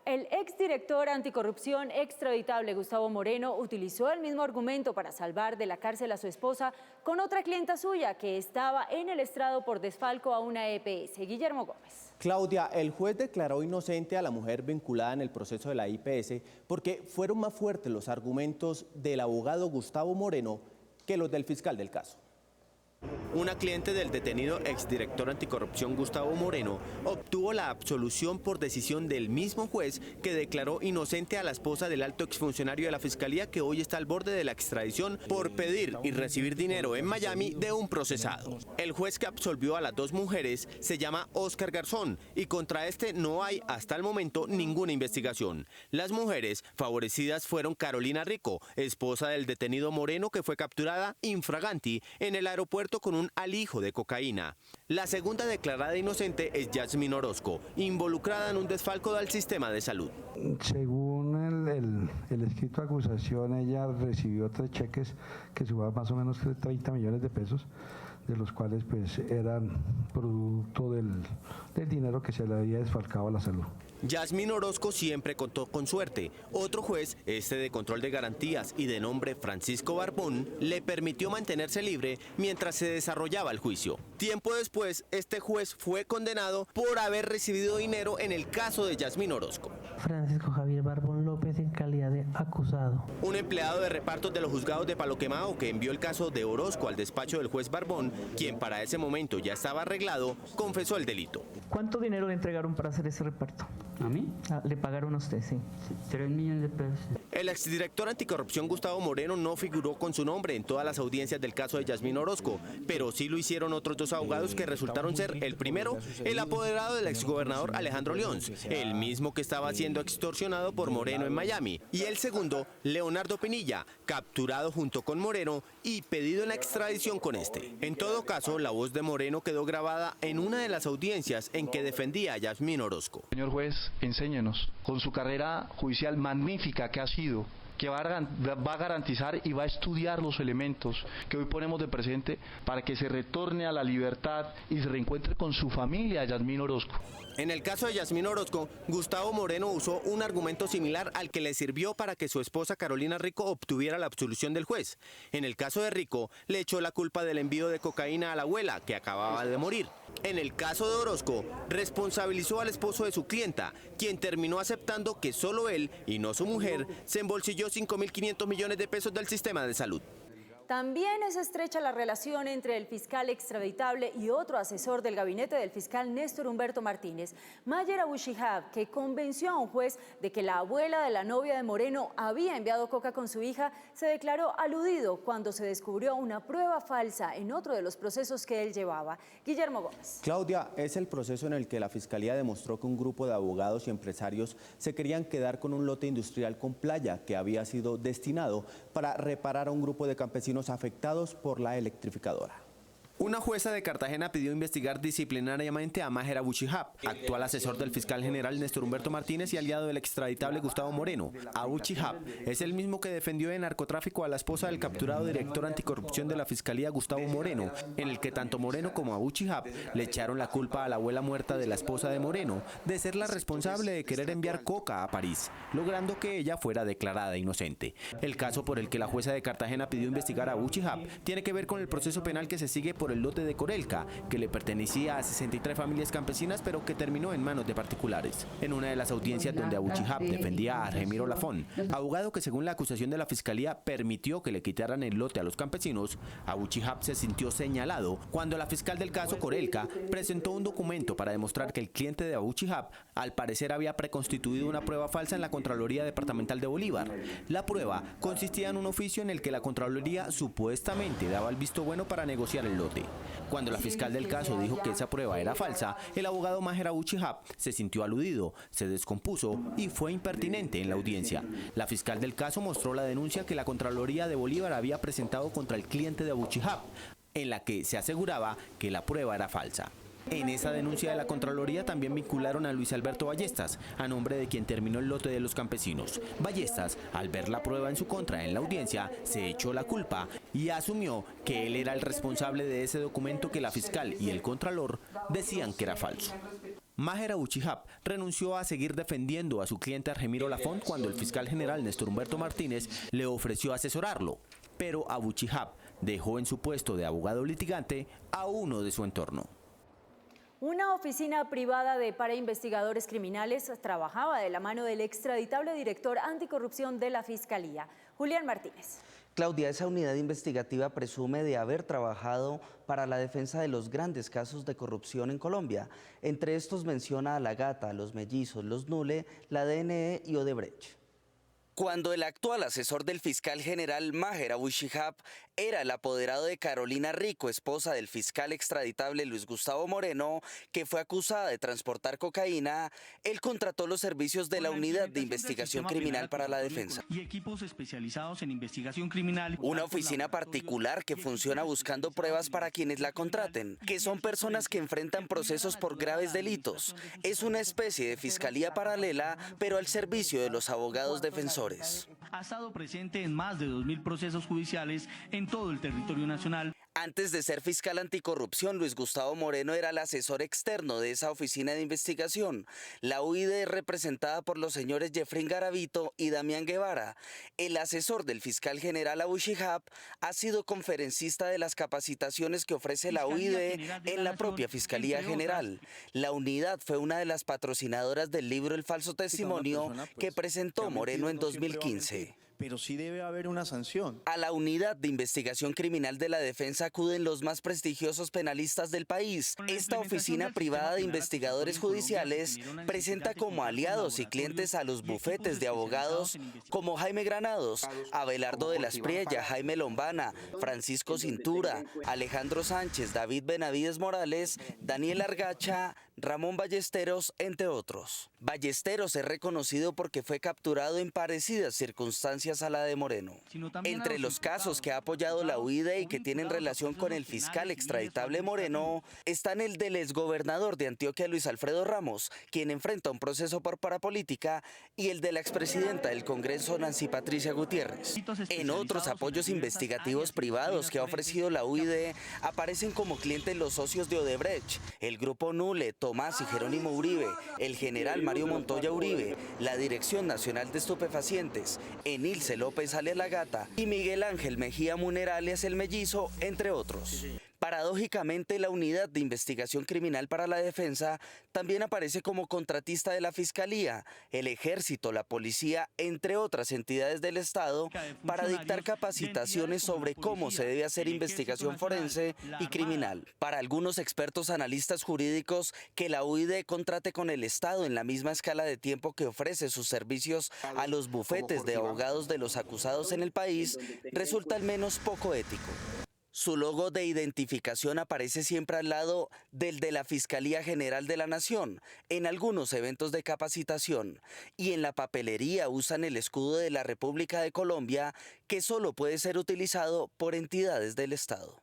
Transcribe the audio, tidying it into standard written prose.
El exdirector anticorrupción extraditable Gustavo Moreno utilizó el mismo argumento para salvar de la cárcel a su esposa con otra clienta suya que estaba en el estrado por desfalco a una EPS. Guillermo Gómez. Claudia, el juez declaró inocente a la mujer vinculada en el proceso de la IPS porque fueron más fuertes los argumentos del abogado Gustavo Moreno que los del fiscal del caso. Una cliente del detenido exdirector anticorrupción Gustavo Moreno obtuvo la absolución por decisión del mismo juez que declaró inocente a la esposa del alto exfuncionario de la Fiscalía que hoy está al borde de la extradición por pedir y recibir dinero en Miami de un procesado. El juez que absolvió a las dos mujeres se llama Óscar Garzón y contra este no hay hasta el momento ninguna investigación. Las mujeres favorecidas fueron Carolina Rico, esposa del detenido Moreno que fue capturada infraganti en el aeropuerto con un alijo de cocaína. La segunda declarada inocente es Yasmín Orozco, involucrada en un desfalco del sistema de salud. Según el escrito de acusación, ella recibió 3 cheques que sumaban más o menos 30 millones de pesos, de los cuales pues eran producto del dinero que se le había desfalcado a la salud. Yasmín Orozco siempre contó con suerte. Otro juez, este de control de garantías y de nombre Francisco Barbón, le permitió mantenerse libre mientras se desarrollaba el juicio. Tiempo después, este juez fue condenado por haber recibido dinero en el caso de Yasmín Orozco. Francisco Javier Barbón López en calidad de acusado. Un empleado de repartos de los juzgados de Palo Quemado que envió el caso de Orozco al despacho del juez Barbón, quien para ese momento ya estaba arreglado, confesó el delito. ¿Cuánto dinero le entregaron para hacer ese reparto? ¿A mí? Le pagaron a usted, sí. 3 millones de pesos. El exdirector anticorrupción Gustavo Moreno no figuró con su nombre en todas las audiencias del caso de Yasmín Orozco, pero sí lo hicieron otros dos abogados que resultaron ser el primero, el apoderado del exgobernador Alejandro Leons, el mismo que estaba siendo extorsionado por Moreno en Miami, y el segundo, Leonardo Pinilla, capturado junto con Moreno y pedido en la extradición con este. En todo caso, la voz de Moreno quedó grabada en una de las audiencias en que defendía a Yasmín Orozco. Señor juez, enséñenos, con su carrera judicial magnífica que ha sido, que va a garantizar y va a estudiar los elementos que hoy ponemos de presente para que se retorne a la libertad y se reencuentre con su familia, Yasmín Orozco. En el caso de Yasmín Orozco, Gustavo Moreno usó un argumento similar al que le sirvió para que su esposa Carolina Rico obtuviera la absolución del juez. En el caso de Rico, le echó la culpa del envío de cocaína a la abuela, que acababa de morir. En el caso de Orozco, responsabilizó al esposo de su clienta, quien terminó aceptando que solo él, y no su mujer, se embolsilló 5.500 millones de pesos del sistema de salud. También es estrecha la relación entre el fiscal extraditable y otro asesor del gabinete del fiscal Néstor Humberto Martínez, Mayer Abu Shihab, que convenció a un juez de que la abuela de la novia de Moreno había enviado coca con su hija, se declaró aludido cuando se descubrió una prueba falsa en otro de los procesos que él llevaba. Guillermo Gómez. Claudia, es el proceso en el que la Fiscalía demostró que un grupo de abogados y empresarios se querían quedar con un lote industrial con playa que había sido destinado para reparar a un grupo de campesinos afectados por la electrificadora. Una jueza de Cartagena pidió investigar disciplinariamente a Mayer Abu Shihab, actual asesor del fiscal general Néstor Humberto Martínez y aliado del extraditable Gustavo Moreno. Abu Shihab es el mismo que defendió de narcotráfico a la esposa del capturado director anticorrupción de la Fiscalía Gustavo Moreno, en el que tanto Moreno como Abu Shihab le echaron la culpa a la abuela muerta de la esposa de Moreno de ser la responsable de querer enviar coca a París, logrando que ella fuera declarada inocente. El caso por el que la jueza de Cartagena pidió investigar a Abu Shihab tiene que ver con el proceso penal que se sigue por el lote de Corelca, que le pertenecía a 63 familias campesinas, pero que terminó en manos de particulares. En una de las audiencias donde Abu Shihab defendía a Argemiro Lafón, abogado que según la acusación de la Fiscalía permitió que le quitaran el lote a los campesinos, Abu Shihab se sintió señalado cuando la fiscal del caso Corelca presentó un documento para demostrar que el cliente de Abu Shihab al parecer había preconstituido una prueba falsa en la Contraloría Departamental de Bolívar. La prueba consistía en un oficio en el que la Contraloría supuestamente daba el visto bueno para negociar el lote. Cuando la fiscal del caso dijo que esa prueba era falsa, el abogado Mayer Abu Shihab se sintió aludido, se descompuso y fue impertinente en la audiencia. La fiscal del caso mostró la denuncia que la Contraloría de Bolívar había presentado contra el cliente de Abu Shihab, en la que se aseguraba que la prueba era falsa. En esa denuncia de la Contraloría también vincularon a Luis Alberto Ballestas, a nombre de quien terminó el lote de los campesinos. Ballestas, al ver la prueba en su contra en la audiencia, se echó la culpa y asumió que él era el responsable de ese documento que la fiscal y el contralor decían que era falso. Maher Abu Shihab renunció a seguir defendiendo a su cliente Argemiro Lafont cuando el fiscal general Néstor Humberto Martínez le ofreció asesorarlo. Pero Abu Shihab dejó en su puesto de abogado litigante a uno de su entorno. Una oficina privada para investigadores criminales trabajaba de la mano del extraditable director anticorrupción de la Fiscalía, Julián Martínez. Claudia, esa unidad investigativa presume de haber trabajado para la defensa de los grandes casos de corrupción en Colombia. Entre estos menciona a La Gata, los Mellizos, los Nule, la DNE y Odebrecht. Cuando el actual asesor del fiscal general Maher Abu Shihab era el apoderado de Carolina Rico, esposa del fiscal extraditable Luis Gustavo Moreno, que fue acusada de transportar cocaína, él contrató los servicios de la Unidad de Investigación Criminal para la Defensa. Y equipos especializados en investigación criminal. Una oficina particular que funciona buscando pruebas para quienes la contraten, que son personas que enfrentan procesos por graves delitos. Es una especie de fiscalía paralela, pero al servicio de los abogados defensores. Ha estado presente en más de 2.000 procesos judiciales en todo el territorio nacional. Antes de ser fiscal anticorrupción, Luis Gustavo Moreno era el asesor externo de esa oficina de investigación. La UID es representada por los señores Jeffrey Garavito y Damián Guevara. El asesor del fiscal general Abu Shihab ha sido conferencista de las capacitaciones que ofrece la UID en la propia Fiscalía General. La unidad fue una de las patrocinadoras del libro El falso testimonio que presentó Moreno en 2015. Pero sí debe haber una sanción. A la Unidad de Investigación Criminal de la Defensa acuden los más prestigiosos penalistas del país. Esta oficina privada de investigadores judiciales presenta como aliados y clientes a los bufetes de abogados como Jaime Granados, Abelardo de la Espriella, Jaime Lombana, Francisco Cintura, Alejandro Sánchez, David Benavides Morales, Daniel Argacha, Ramón Ballesteros, entre otros. Ballesteros es reconocido porque fue capturado en parecidas circunstancias a la de Moreno. Entre los casos que ha apoyado la UID y que tienen relación con el fiscal extraditable Moreno están el del exgobernador de Antioquia, Luis Alfredo Ramos, quien enfrenta un proceso por parapolítica, y el de la expresidenta del Congreso, Nancy Patricia Gutiérrez. En otros apoyos investigativos privados que ha ofrecido la UID aparecen como clientes los socios de Odebrecht, el grupo Nule, Tomás y Jerónimo Uribe, el general Mario Montoya Uribe, la Dirección Nacional de Estupefacientes, Enilce López alias La Gata y Miguel Ángel Mejía Muner alias El Mellizo, entre otros. Paradójicamente, la Unidad de Investigación Criminal para la Defensa también aparece como contratista de la Fiscalía, el Ejército, la Policía, entre otras entidades del Estado, para dictar capacitaciones sobre cómo se debe hacer investigación forense y criminal. Para algunos expertos analistas jurídicos, que la UID contrate con el Estado en la misma escala de tiempo que ofrece sus servicios a los bufetes de abogados de los acusados en el país, resulta al menos poco ético. Su logo de identificación aparece siempre al lado del de la Fiscalía General de la Nación, en algunos eventos de capacitación, y en la papelería usan el escudo de la República de Colombia, que solo puede ser utilizado por entidades del Estado.